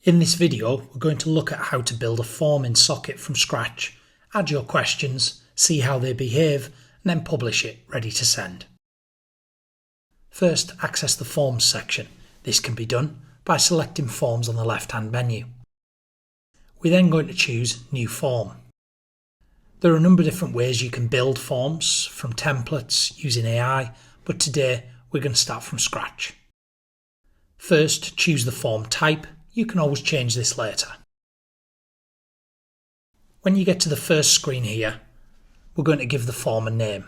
In this video, we're going to look at how to build a form in Socket from scratch, add your questions, see how they behave, and then publish it ready to send. First, access the Forms section. This can be done by selecting Forms on the left-hand menu. We're then going to choose New Form. There are a number of different ways you can build forms, from templates, using AI, but today we're going to start from scratch. First, choose the form type. You can always change this later. When you get to the first screen here, we're going to give the form a name.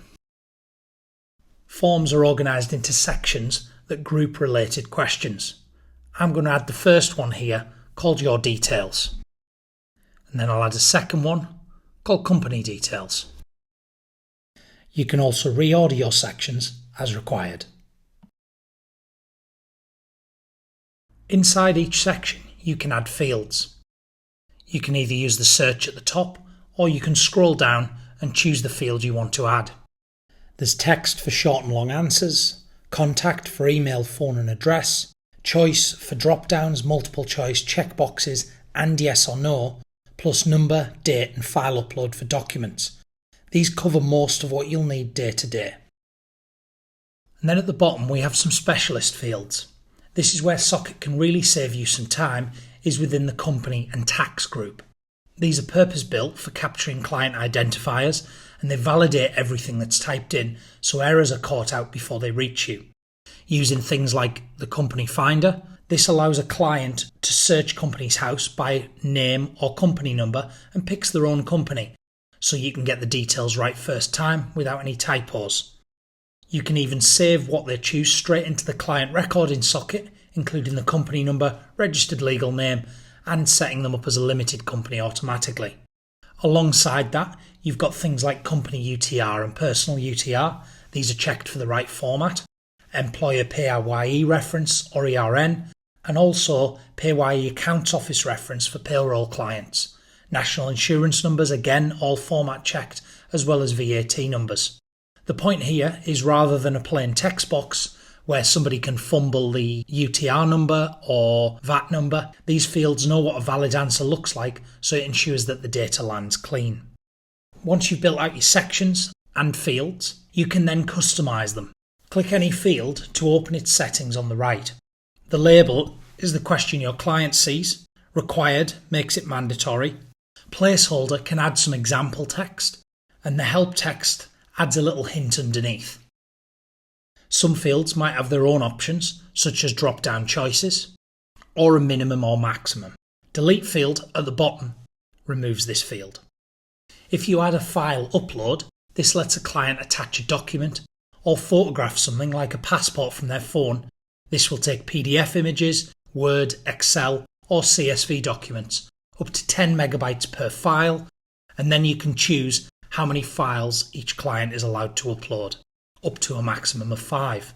Forms are organised into sections that group related questions. I'm going to add the first one here called Your Details. And then I'll add a second one called Company Details. You can also reorder your sections as required. Inside each section, you can add fields. You can either use the search at the top, or you can scroll down and choose the field you want to add. There's text for short and long answers, contact for email, phone and address, choice for drop-downs, multiple choice, checkboxes and yes or no, plus number, date and file upload for documents. These cover most of what you'll need day to day. And then at the bottom we have some specialist fields. This is where Socket can really save you some time, is within the company and tax group. These are purpose-built for capturing client identifiers, and they validate everything that's typed in so errors are caught out before they reach you. Using things like the company finder, this allows a client to search Company's House by name or company number and picks their own company, so you can get the details right first time without any typos. You can even save what they choose straight into the client record in Socket, including the company number, registered legal name, and setting them up as a limited company automatically. Alongside that, you've got things like company UTR and personal UTR. These are checked for the right format. Employer PAYE reference or ERN, and also PAYE accounts office reference for payroll clients. National insurance numbers, again, all format checked, as well as VAT numbers. The point here is, rather than a plain text box where somebody can fumble the UTR number or VAT number, these fields know what a valid answer looks like, so it ensures that the data lands clean. Once you've built out your sections and fields, you can then customise them. Click any field to open its settings on the right. The label is the question your client sees. Required makes it mandatory. Placeholder can add some example text, and the help text adds a little hint underneath. Some fields might have their own options, such as drop-down choices, or a minimum or maximum. Delete field at the bottom removes this field. If you add a file upload, this lets a client attach a document or photograph something like a passport from their phone. This will take PDF images, Word, Excel or CSV documents, up to 10 megabytes per file, and then you can choose how many files each client is allowed to upload, up to a maximum of 5.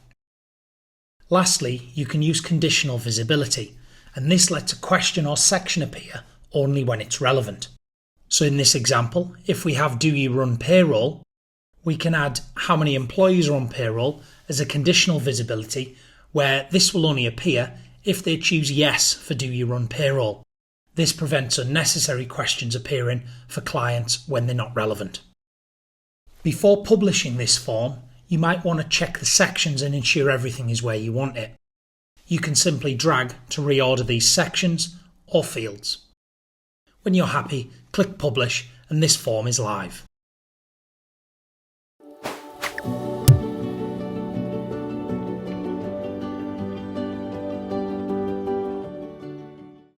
Lastly, you can use conditional visibility, and this lets a question or section appear only when it's relevant. So in this example, if we have do you run payroll, we can add how many employees are on payroll as a conditional visibility, where this will only appear if they choose yes for do you run payroll. This prevents unnecessary questions appearing for clients when they're not relevant. Before publishing this form, you might want to check the sections and ensure everything is where you want it. You can simply drag to reorder these sections or fields. When you're happy, click Publish and this form is live.